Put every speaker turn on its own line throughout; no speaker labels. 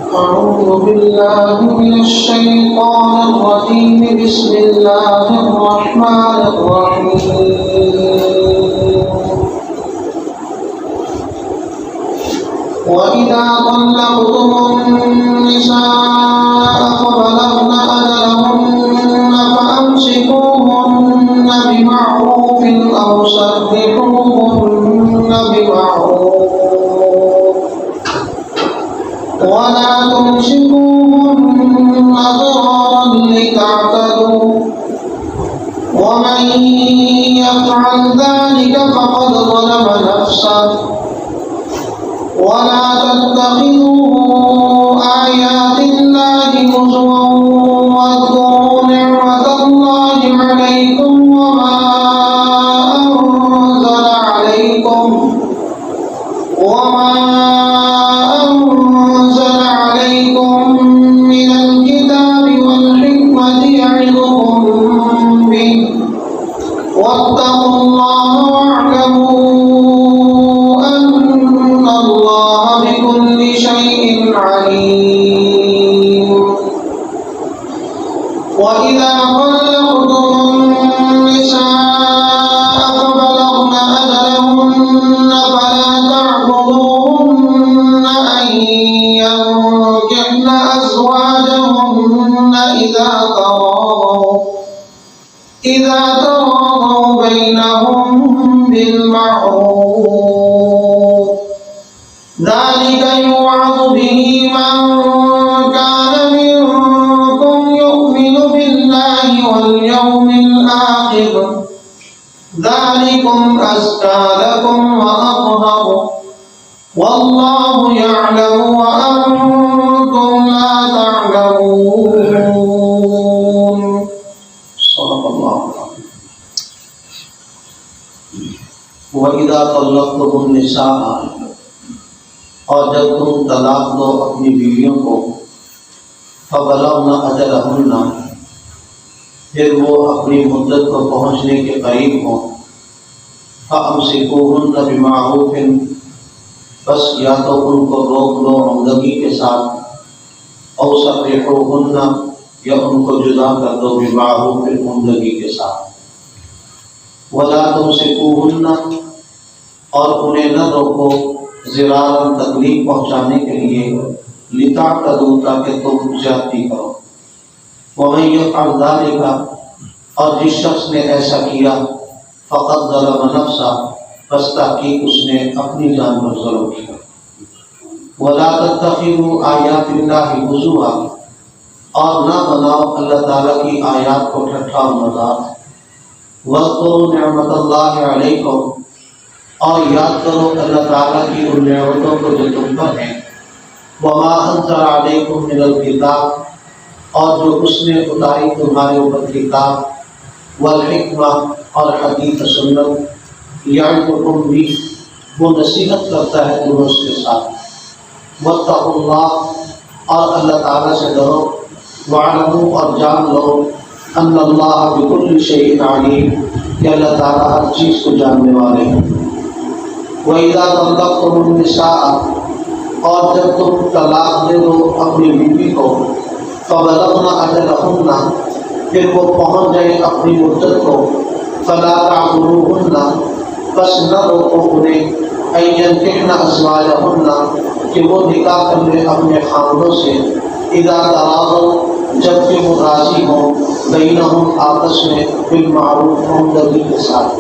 أعوذ بالله من الشيطان الرجيم بسم الله الرحمن الرحيم وإذا طلقتم النساء فبلغن أجلهن فأمسكوهن بمعروف أو سرحوهن بمعروف ولا تمسكوهن ضرارا لتعتدوا ومن يفعل ذلك فقد ظلم نفسه ولا تتخذوا آيات الله هزوا واذكروا نعمة الله عليكم وما أنزل عليكم من الكتاب والحكمة يعظكم به واتقوا الله واعلموا أن الله بكل شيء عليم وإذا طلقتم النساء فبلغن أجلهن فلا تعضلوهن أن ينكحن أزواجهن إذا تراضوا بينهم بالمعروف ذلك يوعظ به من كان منكم يؤمن بالله واليوم الآخر ذلكم أزكى لكم وأطهر والله يعلم وأنتم لا تعلمون صدق الله العظيم وَإِذَا طَلَّقْتُمُ النِّسَاءَ اور جب تم طلاق دو اپنی بیویوں کو فَبَلَغْنَ أَجَلَهُنَّ پھر وہ اپنی مدت کو پہنچنے کے قریب ہوں فَأَمْسِكُوهُنَّ بِمَعْرُوفٍ بس یا تو ان کو روک لو عمدگی کے ساتھ أَوْ سَرِّحُوهُنَّ یا ان کو جدا کر دو بِمَعْرُوفٍ عمدگی کے ساتھ وَلَا تُمْسِكُوهُنَّ اور انہیں نہ روکو ضرارا تکلیف پہنچانے کے لیے لِتَعْتَدُوا تاکہ تم زیادتی کرو وَمَن يَفْعَلْ ذَلِكَ اور جس شخص نے ایسا کیا فقد ظلم نفسہ بس تحقیق اس نے اپنی جان پر ظلم کیا وَلَا تَتَّخِذُوا آیَاتِ اللَّهِ هُزُوًا اور نہ بناؤ اللہ تعالیٰ کی آیات کو ٹھٹھا اور مذاق وَاذْكُرُوا نِعْمَةَ اللَّهِ عَلَيْكُمْ اور یاد کرو اللہ تعالیٰ کی ان نعمتوں کو جو تم پر ہیں وَمَا أَنزَلَ عَلَيْكُمْ مِنَ الْكِتَابِ اور جو اس نے اتاری تمہارے اوپر کتاب والحکمہ اور حدیث سنت یعظکم بہ وہ نصیحت کرتا ہے تمہیں اس کے ساتھ واتقوا اللہ اور اللہ تعالیٰ سے ڈرو واعلموا اور جان لو ان اللہ بکل شیء علیم کہ اللہ تعالیٰ ہر چیز کو جاننے والے ہیں وَإِذَا طَلَّقْتُمُ النِّسَاءَ اور جب تم طلاق دے دو اپنی بیوی کو فَبَلَغْنَ أَجَلَهُنَّ پھر وہ پہنچ جائے اپنی مدت کو فَلَا تَعْضُلُوهُنَّ بس نہ روکو انہیں أَن يَنكِحْنَ أَزْوَاجَهُنَّ کہ وہ نکاح کر لے اپنے خاندوں سے اِذَا تَرَاضَوْا جب کہ وہ راضی ہوں بینہم آپس میں بالمعروف عمدگی کے ساتھ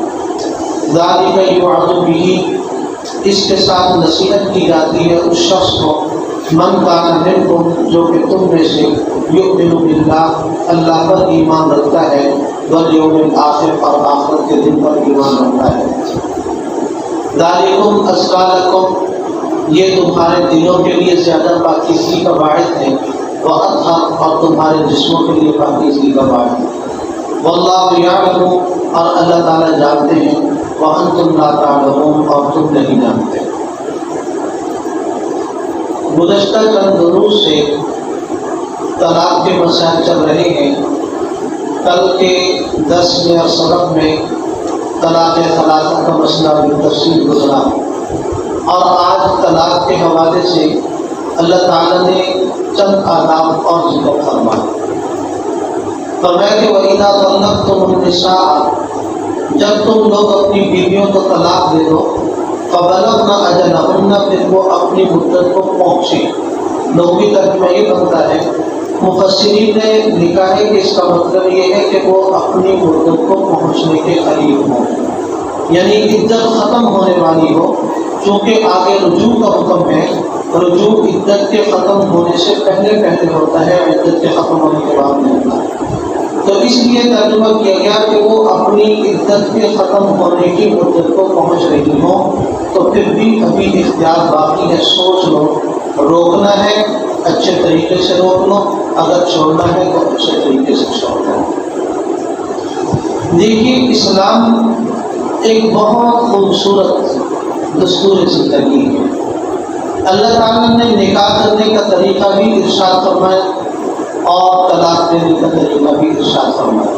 ذَلِكَ يُوعَظُ بِهِ اس کے ساتھ نصیحت کی جاتی ہے اس شخص کو من کان منکم جو کہ تم میں سے یؤمن باللہ اللہ پر ایمان رکھتا ہے والیوم الآخر اور آخرت کے دن پر ایمان رکھتا ہے ذَلِكُمْ أَزْكَىٰ لَكُمْ یہ تمہارے دلوں کے لیے زیادہ پاکیزگی کا باعث ہے وَأَطْهَرُ اور تمہارے جسموں کے لیے پاکیزگی کا باعث ہے واللہ یعلم اور اللہ تعالیٰ جانتے ہیں وَأَنْتُمْ لَا تَعْلَمُونَ اور تم نہیں جانتے گزشتہ چند دروس سے طلاق کے مسائل چل رہے ہیں کل کے درس میں اور سبق میں طلاق ثلاثہ کا مسئلہ بالتفصیل گزرا اور آج طلاق کے حوالے سے اللہ تعالیٰ نے چند آداب اور ذکر فرمائے۔ فرمایا کہ وَإِذَا طَلَّقْتُمُ النِّسَاءَ، جب تم لوگ اپنی بیویوں کو طلاق دے دو، فَبَلَغْنَ أَجَلَهُنَّ، پھر وہ اپنی مدت کو پہنچے۔ لغوی ترجمہ یہ بنتا ہے، مفسرین نے لکھا ہے کہ اس کا مطلب یہ ہے کہ وہ اپنی مدت کو پہنچنے کے قریب ہوں، یعنی عدت ختم ہونے والی ہو۔ چونکہ آگے رجوع کا حکم ہے، رجوع عدت کے ختم ہونے سے پہلے ہوتا ہے، عدت کے ختم ہونے کے بعد نہیں ہوتا، تو اس لیے ترجمہ کیا گیا کہ وہ اپنی عدت کے ختم ہونے کی مدت کو پہنچ رہی ہوں، تو پھر بھی ابھی اختیار باقی ہے، سوچ لو، روکنا ہے اچھے طریقے سے روک لو، اگر چھوڑنا ہے تو اچھے طریقے سے چھوڑ دو۔ دیکھیے اسلام ایک بہت خوبصورت دستور زندگی ہے۔ اللہ تعالیٰ نے نکاح کرنے کا طریقہ بھی ارشاد فرمایا اور طلاق دینے کا طریقہ بھی ارشاد فرمایا۔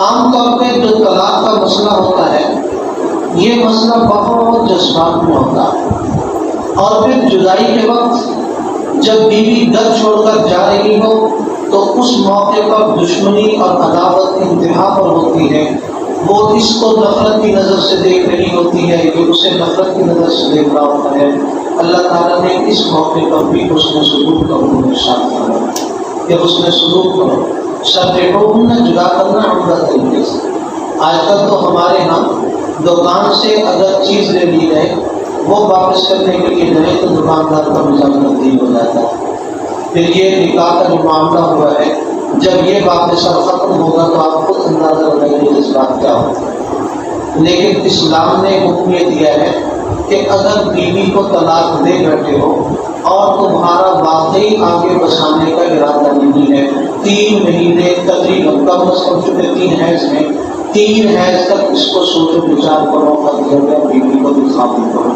عام طور پہ جو طلاق کا مسئلہ ہوتا ہے، یہ مسئلہ بہت جذبات میں ہوتا ہے، اور پھر جدائی کے وقت جب بیوی گھر چھوڑ کر جا رہی ہو تو اس موقع پر دشمنی اور عداوت انتہا پر ہوتی ہے، وہ اس کو نفرت کی نظر سے دیکھ رہی ہوتی ہے، یہ اسے نفرت کی نظر سے دیکھ رہا ہوتا ہے۔ اللہ تعالیٰ نے اس موقع پر بھی حسن سلوک کا حکم ارشاد فرمایا کہ حسن سلوک کرو، سرحوہن، جدا کرنا عمدہ طریقے سے۔ آج کل تو ہمارے ہاں دکان سے اگر چیز لے لی جائے، وہ واپس کرنے کے لیے جائے تو دکاندار کا مزاج تبدیل ہو جاتا ہے۔ پھر یہ نکاح کا جو معاملہ ہوا ہے، جب یہ باتیں سب ختم ہوگا تو آپ خود اندازہ لگائیے اس بات کیا ہوتا ہے۔ لیکن اسلام نے حکم یہ دیا ہے کہ اگر بیوی کو طلاق دے بیٹھے ہو اور تمہارا واقعی آگے بسانے کا ارادہ نہیں ہے، 3 مہینے تقریباً، کم از کم چونکہ 3 حیض میں، 3 حیض تک اس کو سوچ و بچار کرو، بیوی کو دکھاتی کرو۔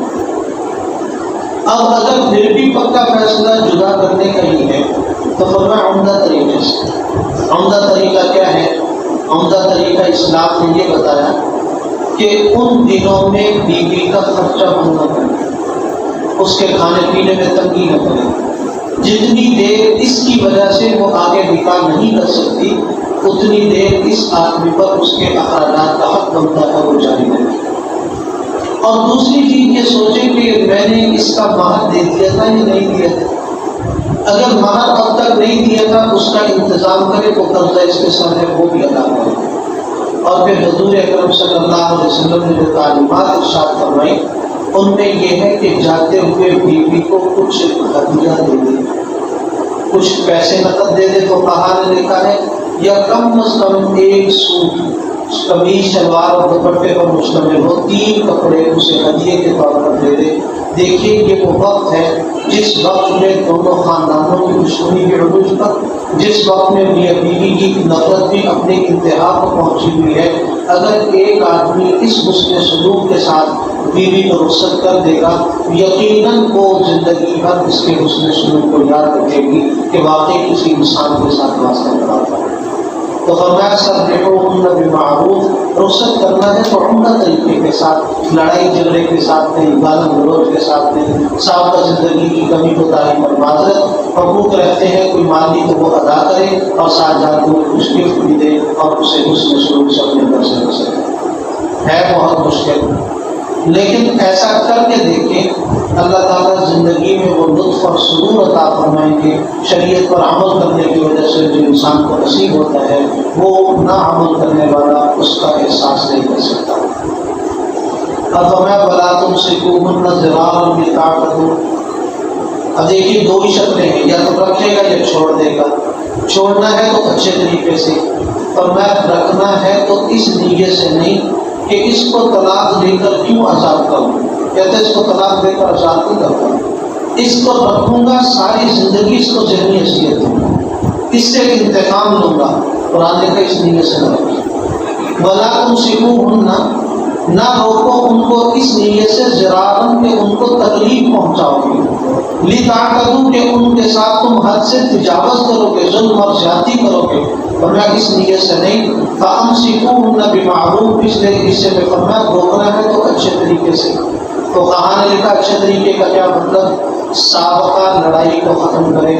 اب اگر پھر بھی پکا فیصلہ جدا کرنے کا ہی ہے تو فرمایا عمدہ طریقے سے۔ عمدہ طریقہ کیا ہے؟ عمدہ طریقہ اسلام نے یہ بتایا کہ ان دنوں میں بیوی کا خرچہ بند نہ کرے، اس کے کھانے پینے میں تنگی نہ کرے۔ جتنی دیر اس کی وجہ سے وہ آگے نکاح نہیں کر سکتی، اتنی دیر اس آدمی پر اس کے اخراجات کا حق بنتا ہے وہ جاری رکھے۔ اور دوسری چیز یہ سوچیں کہ میں نے اس کا مہر دے دیا تھا یا نہیں دیا تھا۔ اگر مہر اب تک نہیں دیا تھا اس کا انتظام کرے تو قرضہ اس کے سر ہے وہ بھی ادا کرے۔ اور پھر حضور اکرم صلی اللہ علیہ وسلم نے جو تعلیمات ارشاد فرمائی ان میں یہ ہے کہ جاتے ہوئے بیوی کو کچھ ہدیہ دے دے، کچھ پیسے نقد دے دے۔ تو کہا نے لکھا ہے یا کم از کم 1 سوٹ، قمیص شلوار اور دوپٹے پر مشتمل ہو، 3 کپڑے اسے ہدیے کے طور پر دے دے۔ دیکھیے یہ وہ وقت ہے جس وقت میں دونوں خاندانوں کی دشمنی کے عروج پر، جس وقت میں میاں بیوی کی نفرت بھی اپنی انتہا کو پہنچی ہوئی ہے، اگر ایک آدمی اس حسن سلوک کے ساتھ بیوی کو رخصت کر دے گا، یقیناً وہ زندگی بھر اس کے حسن سلوک کو یاد رکھے گی کہ واقعی کسی انسان کے ساتھ واسطہ کراتا ہے۔ تو فرمایا سرحوہن بالمعروف، رخصت کرنا ہے تو عمدہ طریقے کے ساتھ، لڑائی جھگڑے کے ساتھ نہیں، گالا گلوچ کے ساتھ نہیں، سابقہ زندگی کی کمی کوتاہی پر معذرت، حقوق رہتے ہیں کوئی مالی تو وہ ادا کرے، اور ساتھ جا کے کچھ گفٹ بھی دے اور اسے حسن سلوک سے اپنے گھر سے رسے۔ ہے بہت مشکل، لیکن ایسا کر کے دیکھیں، اللہ تعالیٰ زندگی میں وہ لطف اور سرور عطا فرمائیں گے۔ شریعت پر عمل کرنے کی وجہ سے جو انسان کو نصیب ہوتا ہے وہ نہ عمل کرنے والا اس کا احساس نہیں کر سکتا۔ اب فرمایا وَلَا تُمْسِكُوهُنَّ ضِرَارًا لِتَعْتَدُوا۔ اب دیکھیے 2 ہی شکلیں ہیں، یا تو رکھے گا یا چھوڑ دے گا۔ چھوڑنا ہے تو اچھے طریقے سے، فرمایا رکھنا ہے تو اس نیت سے نہیں کہ اس کو طلاق دے کر کیوں آزاد کروں، کہتے اس کو طلاق دے کر آزاد نہیں کرتا، اس کو رکھوں گا ساری زندگی، اس کو ذہنی حیثیت دوں گا، اس سے انتقام لوں گا۔ قرآن کا اس نیت سے نہ رکھیں۔ وَلَا تُمْسِكُوهُنَّ، نہ روکو ان کو اس نیت سے ضرارًا کہ ان کو تکلیف پہنچاؤ گے، لِتَعْتَدُوا کہ ان کے ساتھ تم حد سے تجاوز کرو گے، ظلم اور زیادتی کرو گے، فرمایا اس نیت سے نہیں۔ فَأَمْسِكُوهُنَّ بِمَعْرُوفٍ، اس لیے اس سے میں فرمایا روکنا ہے تو اچھے طریقے سے۔ تو کہاں نے لکھا اچھے طریقے کا کیا مطلب؟ سابقہ لڑائی کو ختم کرے،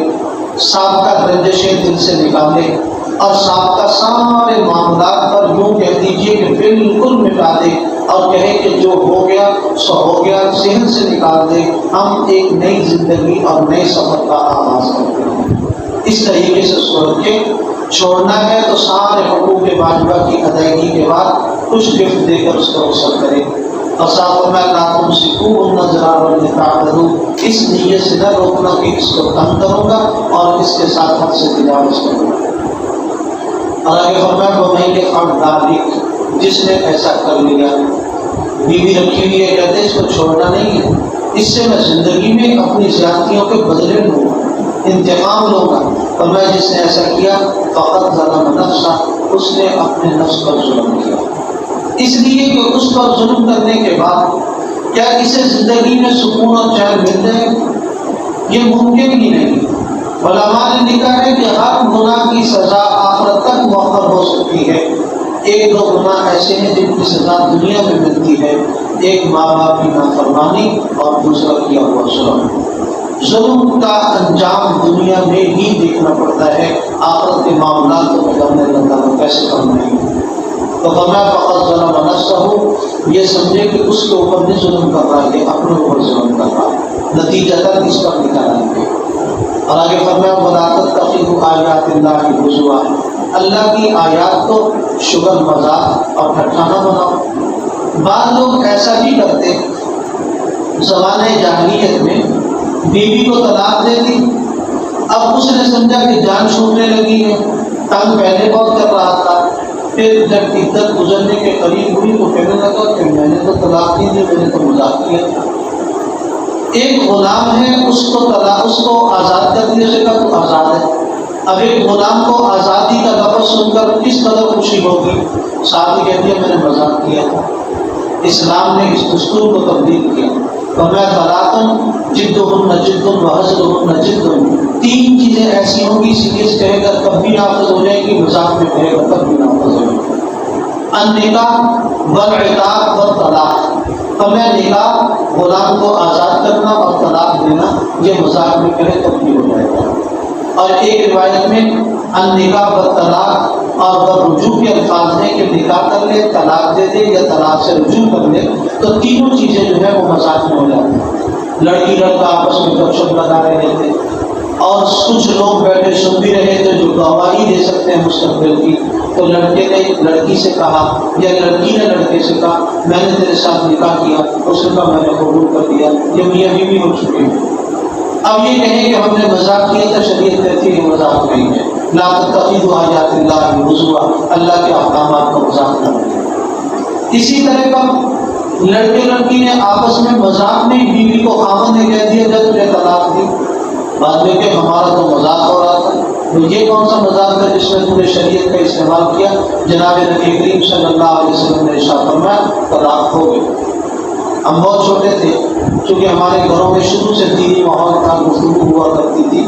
سابقہ رنجشیں دل سے نکالے اور سابقہ سارے معاملات پر یوں کہہ دیجیے کہ بالکل مٹا دے اور کہے کہ جو ہو گیا سو ہو گیا، ذہن سے نکال دے، ہم ایک نئی زندگی اور نئے سفر کا آغاز کرتے ہیں۔ اس طریقے سے سوچ کے چھوڑنا ہے تو سارے حقوق واجبہ کی ادائیگی کے بعد کچھ گفٹ دے کر اس کو رخصت کرے۔ اور ساتھ میں لا تمسکوہن ضرارا لتعتدوا، اس نیت سے نہ روکنا کہ اس کو تنگ کروں گا اور اس کے ساتھ حد سے تجاوز کروں گا۔ اور آگے فرمایا وَمَن يَفْعَلْ ذَلِكَ، جس نے ایسا کر لیا، بیوی رکھی ہوئی ہے، کہتے اس کو چھوڑنا نہیں ہے، اس سے میں زندگی میں اپنی زیادتیوں کے بدلے لوں گا، انتقام لوں گا۔ اور میں جس نے ایسا کیا فقط ظلم نفسہ، اس نے اپنے نفس پر ظلم کیا، اس لیے کہ اس پر ظلم کرنے کے بعد کیا اسے زندگی میں سکون اور چین مل جائے؟ یہ ممکن ہی نہیں۔ علماء نے لکھا ہے کہ ہر گناہ کی سزا آخرت تک مؤخر ہو سکتی ہے۔ ایک دو گناہ ایسے ہیں جن کی سزا دنیا میں ملتی ہے، ایک ماں باپ کی نافرمانی اور دوسرا کیا ہوا ظلم۔ ظلم کا انجام دنیا میں ہی دیکھنا پڑتا ہے، آخرت کے معاملات کو بدلنے اللہ تعالیٰ کیسے کرنا ہے۔ تو فرمایا فقط ظلم نفسہ، یہ سمجھے کہ اس کے اوپر بھی ظلم کر رہا ہے، اپنے اوپر ظلم کر رہا ہے، نتیجہ تک اس پر نکالیں گے۔ اور آگے فرمایا وَلَا تَتَّخِذُوا آیَاتِ اللَّهِ هُزُوًا، اللہ کی آیات کو شغل مذاق اور ٹھٹھا نہ بناؤ۔ بعض لوگ ایسا بھی کرتے، زمانۂ جاہلیت میں بیوی کو طلاق دے دی، اب اس نے سمجھا کہ جان چھوٹنے لگی ہے، تنگ پہلے بہت کر رہا تھا، پھر جب عدت گزرنے کے قریب ہوئی تو کہنے لگا کہ میں نے تو طلاق نہیں دی، میں نے تو مذاق کیا تھا۔ ایک غلام ہے، اس کو آزاد کر دیا، سے تو آزاد ہے۔ اب ایک غلام کو آزادی کا لفظ سن کر کس قدر خوشی ہوگی، ساتھ ہی کہتی ہے میں نے مذاق کیا تھا۔ اسلام نے اس دستور کو تبدیل کیا، فرمایا طلاقن جدہن جد وہزلہن جد، تین چیزیں ایسی ہوں گی سیریس کہے گا تب بھی نافذ ہو جائے گی، مذاق میں کہے گا تب بھی نافذ ہو جائے گی۔ النکاح والعتاق والطلاق، فرمایا نکاح غلام کو آزاد کرنا اور طلاق دینا، یہ مذاق میں کہے تب بھی ہو جائے گا۔ اور ایک روایت میں النکاح والطلاق اور رجوع کے الفاظ ہیں کہ نکاح کر لے، طلاق دے دے یا طلاق سے رجوع کر لے، تو تینوں چیزیں جو ہے وہ مذاق میں ہو جاتی ہیں۔ لڑکی لڑکا آپس میں گپ شپ لگا رہے تھے اور کچھ لوگ بیٹھے سن بھی رہے تھے جو گواہی دے سکتے ہیں مستقبل کی، تو لڑکے نے لڑکی سے کہا یا لڑکی نے لڑکے سے کہا میں نے تیرے ساتھ نکاح کیا، اس نے کہا میں نے قبول کر دیا، یہ میاں بیوی ہو چکے ہیں۔ اب یہ کہیں کہ ہم نے مذاق کیا تھا، شریعت کہتی ہے مذاق نہیں ہے، لا تتخذوا آیات اللہ ہزوا، اللہ کے احکامات کو مذاق نہ کریں۔ اسی طرح کا لڑکے لڑکی نے آپس میں مذاق میں بیوی کو خاوند نے کہہ دیا جب تجھے طلاق دی، بعد میں کہ ہمارا تو مذاق ہو رہا تھا، تو یہ کون سا مذاق ہے جس میں تم نے شریعت کا استعمال کیا؟ جناب نبی کریم صلی اللہ علیہ وسلم نے ارشاد فرمایا طلاق ہو گئی۔ ہم بہت چھوٹے تھے، چونکہ ہمارے گھروں میں شروع سے دینی ماحول کا گفتگو ہوا کرتی تھی،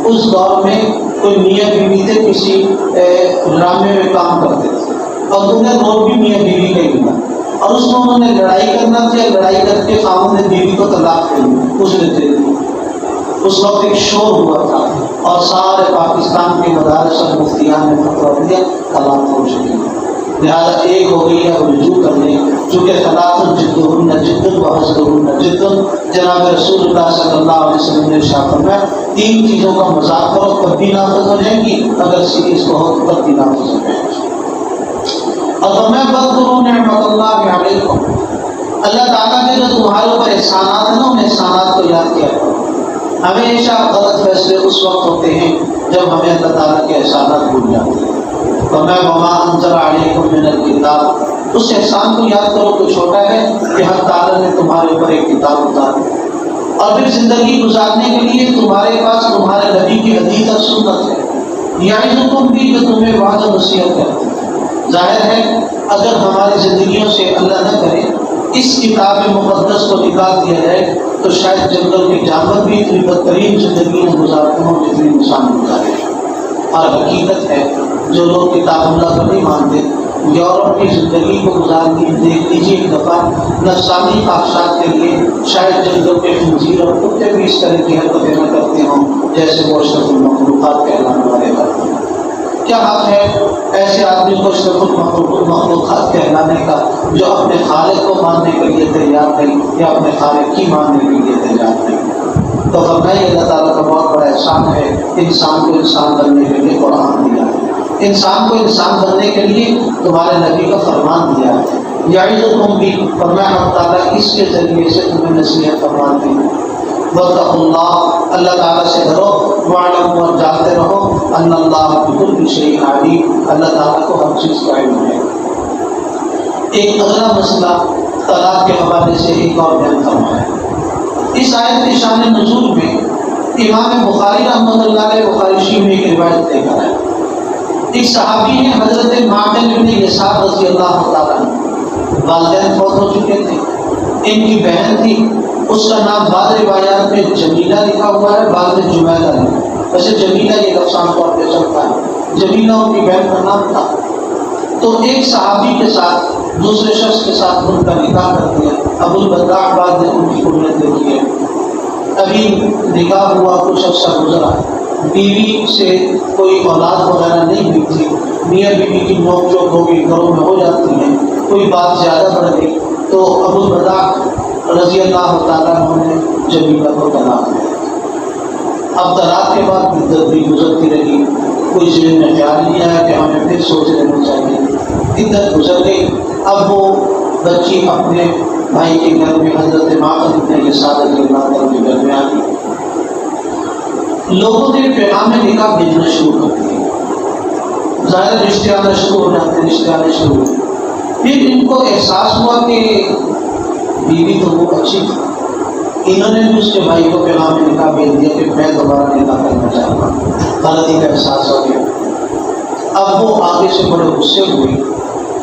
اس دور میں کوئی میاں بیوی تھے کسی ڈرامے میں کام کرتے تھے اور تم نے رول بھی میاں بیوی کا ہی ملا، اور اس میں انہوں نے لڑائی کرنا تھا، لڑائی کر کے خاوند نے بیوی کو طلاق دے دی، اس نے دے دی۔ اس وقت ایک شور ہوا تھا اور سارے پاکستان کے مدارس اور مفتیان نے فتویٰ دیا طلاق ہو چکی ہے، لہٰذا ایک ہو گئی ہے رجوع کرنے، چونکہ طلاق جدہن جد وہزلہن جد، جناب رسول اللہ صلی اللہ علیہ وسلم نے ارشاد فرمایا تین چیزوں کا مذاق کرو تب بھی نافذ ہو جائیں گی، اگر سیریز کو ہو تب بھی نافذ ہو جائیں گی۔ اور فرمایا واذکروا نعمت اللہ علیکم، اللہ تعالیٰ کے جو تمہارے اوپر احسانات ہیں نا، ان احسانات کو یاد کیا کرو۔ ہمیشہ غلط فیصلے اس وقت ہوتے ہیں جب ہمیں اللہ تعالیٰ کے احسانات بھول جاتے ہیں۔ فرمایا وما انزل علیکم من الکتاب، اس احسان کو یاد کرو تو چھوٹا ہے کہ ہم تعالیٰ نے تمہارے اوپر ایک کتاب اتاری، اور پھر زندگی گزارنے کے لیے تمہارے پاس تمہارے نبی کی حدیث اور سنت ہے، یعظکم بھی جو تمہیں وعظ و نصیحت کرتی ہے۔ ظاہر ہے اگر ہماری زندگیوں سے اللہ نہ کرے اس کتاب مقدس کو نکال دیا جائے تو شاید جنگل کے جانور بھی اتنی بدترین زندگی میں گزارتے ہوں جتنی انسان گزارے۔ اور حقیقت ہے جو لوگ کتاب اللہ کو نہیں مانتے یورپ کی زندگی کو گزارتی دیکھ لیجیے ایک دفعہ نفسانی خواہشات کے لیے شاید جنگوں کے خنزیر اور کتے بھی اس طرح کی حرکتیں نہ کرتے ہوں جیسے وہ اشرف المخلوقات کہلانے والے کرتے ہیں۔ کیا حق ہے ایسے آدمی کو اشرف المخلوقات کہلانے کا جو اپنے خالق کو ماننے کے لیے تیار نہیں یا اپنے خالق کی ماننے کے لیے تیار نہیں؟ تو فرمائیے اللہ تعالیٰ کا بہت بڑا احسان ہے انسان کو انسان بننے کے لیے قرآن دیا ہے، انسان کو انسان بننے کے لیے تمہارے نبی کا فرمان دیا ہے۔ یعظکم بھی فرمایا ہم تعالیٰ اس کے ذریعے سے تمہیں نصیحت فرماتے ہیں۔ واتقوا اللہ، اللہ تعالیٰ سے ڈرو، وعلموا اور جانتے رہو ان اللہ بکل شیء علیم، اللہ تعالیٰ کو ہر چیز کا علم ہے۔ ایک اگلا مسئلہ طلاق کے حوالے سے ایک اور بیان فرمایا ہے۔ اس آیت کی شان نزول میں امام بخاری رحمۃ اللہ علیہ بخاری شریف میں ایک روایت لے کر آئے۔ ایک صحابی ہیں حضرت معقل بن یسار رضی اللہ تعالیٰ عنہ، والدین فوت ہو چکے تھے، ان کی بہن تھی، اس کا نام بعض روایات میں جمیلہ لکھا ہوا ہے، بعض میں جمیلہ لکھا، ویسے جمیلہ یہ لفظ عام طور پہ چلتا ہے، جمیلہ ان کی بہن کا نام تھا۔ تو ایک صحابی کے ساتھ دوسرے شخص کے ساتھ ان کا نکاح کر دیا، ابو البداع بعد نے ان کی کنیت دیکھی ہے۔ ابھی نکاح ہوا، کچھ عرصہ گزرا، بیوی سے کوئی اولاد وغیرہ نہیں ہوئی تھی، میاں بیوی کی نوک جھوک ہو گئی، گھروں میں ہو جاتی ہے، کوئی بات زیادہ بڑھ گئی، تو ابو البداع رضی اللہ تعالیٰ عنہ نے جمیلہ کو طلاق دیا۔ اب طلاق کے بعد مدت بھی گزرتی رہی، کوئی ذہن میں خیال نہیں آیا کہ ہمیں پھر سوچ لینا چاہیے، عدت گزر گئی۔ اب وہ بچی اپنے بھائی کے گھر میں حضرت معقل بن یسار رضی اللہ عنہ کے گھر میں آ گئی۔ لوگوں نے پیغام نکاح بھیجنا شروع کر دیا، ظاہر رشتے آنا شروع ہو جاتے، رشتے آنے شروع ہوئے۔ پھر ان کو احساس ہوا کہ بیوی تو وہ اچھی تھی، انہوں نے بھی اس کے بھائی کو پیغام نکاح بھیج دیا کہ میں دوبارہ نکاح کرنا چاہتا ہوں، غلطی کا احساس ہو گیا۔ اب وہ آگے سے بڑے غصے ہوئے،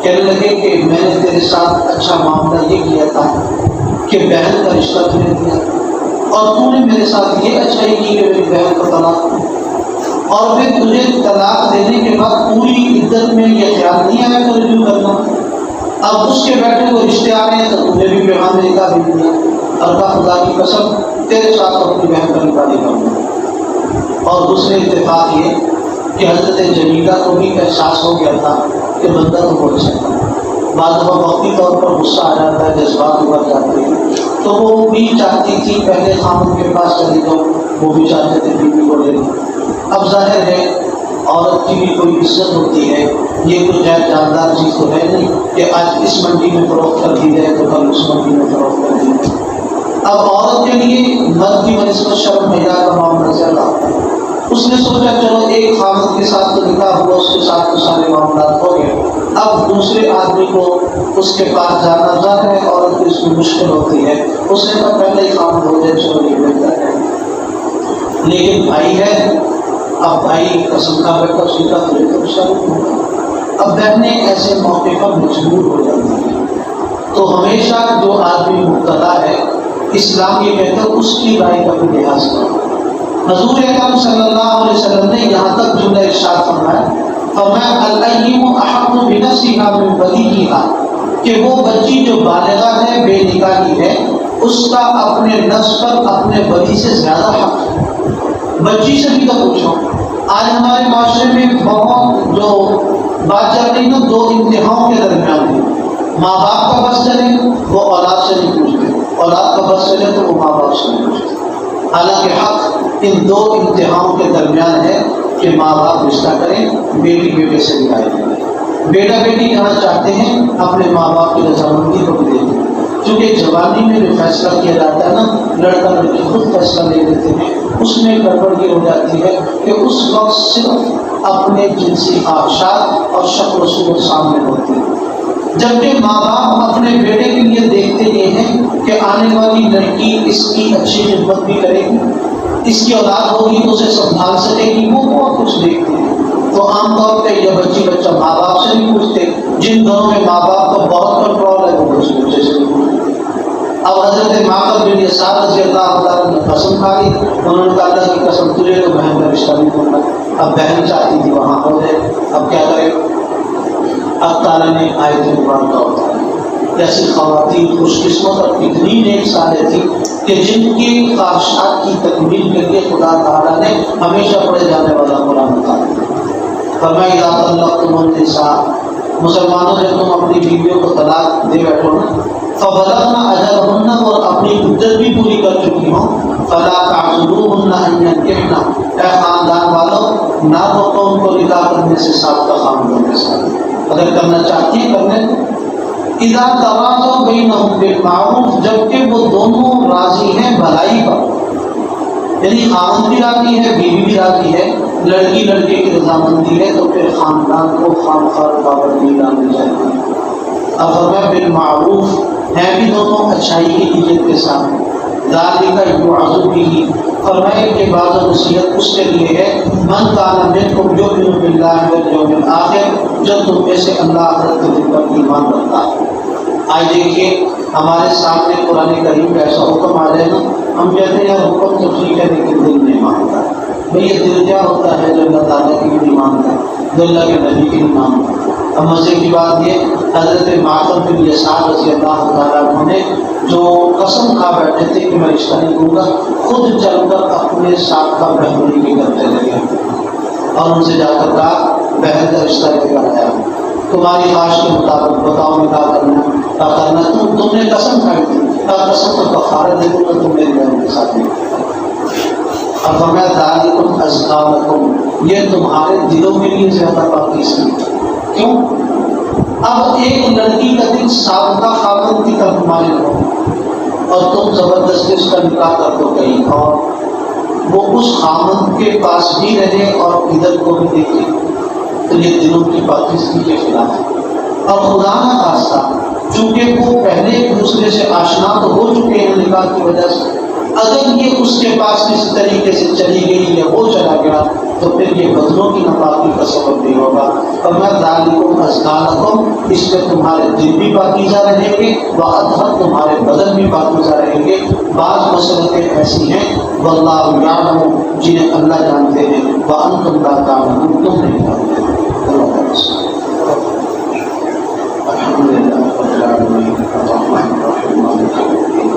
کہنے لگے کہ میں نے تیرے ساتھ اچھا معاملہ یہ کیا تھا کہ بہن کا رشتہ تمہیں دیا، اور تو نے میرے ساتھ یہ اچھائی کی کہ میری بہن کو طلاق دی، اور پھر تجھے طلاق دینے کے بعد پوری عدت میں یہ خیال نہیں آیا کہ رجوع کرنا۔ اب اس کے بیٹھے وہ رشتے آ رہے ہیں تو تمہیں بھی پیغام نکاح بھیج دیا، اور کہا خدا کی قسم تیرے ساتھ اپنی بہن کا نکاح نہیں کروں گا۔ اور دوسرے اتفاق یہ کہ حضرت جمیلہ کو بھی احساس ہو گیا تھا کہ بندہ تو بہت اچھا تھا، بعض دفعہ وقتی طور پر غصہ آ جاتا ہے، جذبات ابھر جاتے ہیں، تو وہ بھی چاہتی تھی پہلے خامد کے پاس چلی جاؤ، وہ بھی چاہتے تھے بیوی کو لے لو۔ اب ظاہر ہے عورت کی بھی کوئی عزت ہوتی ہے، یہ کوئی غیر جاندار چیز تو ہے نہیں کہ آج اس منڈی میں فروخت کر دی جائے تو کل اس منڈی میں فروخت کر دی جائے۔ اب عورت کے لیے مرد کی بنسبت شرم حیا کا معاملہ چل رہا ہے، اس نے سوچا چلو ایک خامد کے ساتھ تو نکاح ہوا، اس کے ساتھ تو سارے معاملات ہو گئے، اب دوسرے آدمی کو اس کے پاس جانا ظاہر ہے عورت کو اس میں مشکل ہوتی ہے، اس نے کہا پہلے ہی خامد ہو جائے، چلو یہ بہتر ہے۔ لیکن بھائی ہے، اب بھائی قسم کھا بیٹھا اس کا تجھے تو شرم ہوگا۔ اب بہنیں ایسے موقع پر مجبور ہو جاتی ہیں، تو ہمیشہ جو آدمی مبتلا ہے اسلام یہ کہتا ہے اس کی رائے کا بھی لحاظ کرو۔ حضور اکرم صلی اللہ علیہ وسلم نے یہاں تک جملہ ارشاد فرمایا الایّم احق بنفسها من بدیہها، کہ وہ بچی جو بالغہ ہے، بے نکاحی ہے، اس کا اپنے نفس پر اپنے بڑی سے زیادہ حق ہے۔ بچی سے بھی تو پوچھو، آج ہمارے معاشرے میں بہت جو بات چل رہی ہے دو انتہاؤں کے درمیان ہے، ماں باپ کا بس چلے وہ اولاد سے نہیں پوچھتے، اولاد کا بس چلے تو وہ ماں باپ سے نہیں پوچھتے۔ حالانکہ حق ان دو انتہاؤں کے درمیان ہے کہ ماں باپ رشتہ کریں، بیٹی بیٹے سے نکاح کریں، بیٹا بیٹی جہاں چاہتے ہیں اپنے ماں باپ کی رضامندی کو بھی دے دیں، چونکہ جوانی میں جو فیصلہ کیا جاتا ہے نا، لڑکا لڑکی خود فیصلہ لے لیتے ہیں، اس میں گڑبڑ یہ ہو جاتی ہے کہ اس وقت صرف اپنے جنسی خواہشات اور شکل و صورت سامنے ہوتی ہے، جبکہ ماں باپ اپنے بیٹے کے لیے دیکھتے یہ ہیں کہ آنے والی لڑکی اس کی اچھی خدمت بھی کرے گی، اس کی اولاد ہوگی تو اسے سنبھال سکے گی، وہ بہت کچھ دیکھتے ہیں۔ تو عام طور پہ یہ بچہ ماں باپ سے نہیں پوچھتے، جن گھروں میں ماں باپ کا بہت کنٹرول ہے وہ بچے سے نہیں پوچھتے۔ اب حضرت معقل بن یسار رضی اللہ عنہ نے قسم کھا لی، انہوں نے کہا اللہ کی قسم تجھے تو بہن کا رشتہ نہیں کرنا۔ اب بہن چاہتی تھی وہاں ہو جائے، اب کیا کرے؟ اب تعالیٰ نے آیت مبارکہ اتاری، ایسی خواتین خوش قسمت اور کتنی نیک صالح تھی کہ جن کی خواہشات کی تکمیل کے لیے خدا تعالیٰ نے ہمیشہ پڑھے جانے والا قرآن اتارا۔ فرمایا اذا طلقتم النساء، مسلمانوں جب تم اپنی بیویوں کو طلاق دے بیٹھو نا، فبلغن اجلہن، اور اپنی مدت بھی پوری کر چکی ہوں، فلا تعذروہن ان ینکحن، اے خاندان والوں نہ روکو ان کو نکاح کرنے سے سابقہ خاندان کے ساتھ، اگر کرنا چاہتی ہے کرنے دو۔ اذا تراضوا بینہم بالمعروف، جبکہ وہ دونوں راضی ہیں بھلائی پر، یعنی خاوند بھی راضی ہے بیوی بھی راضی ہے، لڑکی لڑکے کی رضامندی ہے، تو پھر خاندان کو خامخواہ پابندی ڈالنی چاہیے۔ اب فرمایا بالمعروف، ہے بھی دونوں اچھائی کی نیت کے ساتھ، ذالک یوعظ بہ، فرمایا کہ بعض نصیحت اس کے لیے ہے من کان منکم یؤمن باللہ والیوم الآخر، جو تم میں سے اللہ آخرت کے دن پر ایمان رکھتا ہے۔ آج دیکھیے ہمارے سامنے قرآن کریم کا ایسا حکم آ جائے نا، ہم کہتے ہیں یار حکم تو ٹھیک ہے لیکن دل نہیں مانتا۔ بھئی یہ دل کیا ہوتا ہے جو اللہ تعالیٰ کی بھی نہیں مانتا، جو اللہ کے نبی کی نہیں مانتا۔ اب مزے کی بات یہ، حضرت معقل بن یسار رضی اللہ تعالیٰ عنہ نے جو قسم کھا بیٹھے تھے کہ میں رشتہ نہیں دوں گا، خود چل کر اپنے ساتھ کا بہنوئی کے گھر چلے گئے اور ان سے جا کر کہا بہن کا رشتہ لے کر آیا، تمہاری خواہش کے مطابق بتاؤ میں کیا کرنا تم نے قسم کھائی تھی، قسم تو کفارہ دے دوں گا تم میری بہن کے ساتھ نہیں۔ اب فرمایا ذالکم ازکی لکم، یہ تمہارے دلوں کے لیے زیادہ پاکی سی۔ کیوں؟ اب ایک لڑکی کا دل سابقہ خاوند کی طرف مائل ہو اور تم زبردستی اس کا نکاح کر دو کہیں اور وہ اس خاوند کے پاس بھی رہے اور ادھر کو بھی دیکھے، تو یہ دلوں کی پاکیزگی کے خلاف ہے۔ اور خدا نہ خواستہ چونکہ وہ پہلے ایک دوسرے سے آشنا تو ہو چکے ہیں نکاح کی وجہ سے، اگر یہ اس کے پاس کسی طریقے سے چلی گئی یا وہ چلا گیا تو پھر یہ بدنوں کی ناپاکی کا سبب بھی ہوگا۔ اور میں ذالکم ازکی لکم، اس سے تمہارے دل بھی پاکیزہ رہیں گے، وأطہر، تمہارے بدن بھی پاکیزہ رہیں گے۔ بعض مسئلتیں ایسی ہیں واللہ یعلم، جنہیں اللہ جانتے ہیں، وانتم لا تعلمون، تم نہیں جانتے۔ اللہ تعالیٰ الحمدللہ رب العالمین الرحمن الرحیم مالک یوم الدین،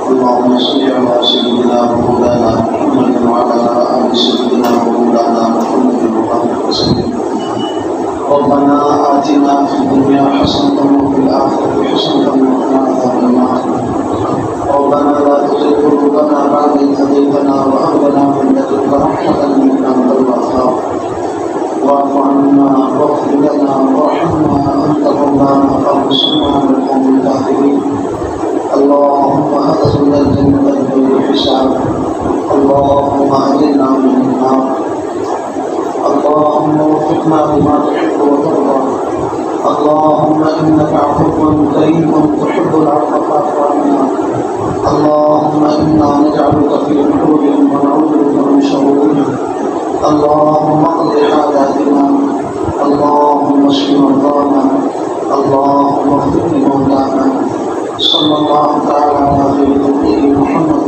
اللهم صل على سيدنا ومولانا محمد وعلى آل سيدنا ومولانا محمد وبارك وسلم۔ ربنا آتنا في الدنيا حسنة وفي الآخرة حسنة وقنا عذاب النار۔ ربنا لا تزغ قلوبنا بعد إذ هديتنا وهب لنا من لدنك رحمة إنك أنت الوهاب، واعف عنا واغفر لنا وارحمنا أنت مولانا فانصرنا على القوم الكافرين۔ اللهم أدخلنا الجنة بغير حساب، اللهم أجرنا من النار، اللهم وفقنا لما تحب وترضى، اللهم إنك عفو كريم تحب العفو فاعف عنا، اللهم إنا نجعلك في نحورهم ونعوذ بك من شرورهم، اللهم اقض حاجاتنا، اللهم اشف مرضانا، اللهم اغفر لموتانا۔ صلی اللہ تعالیٰ علیہ وسلم محمد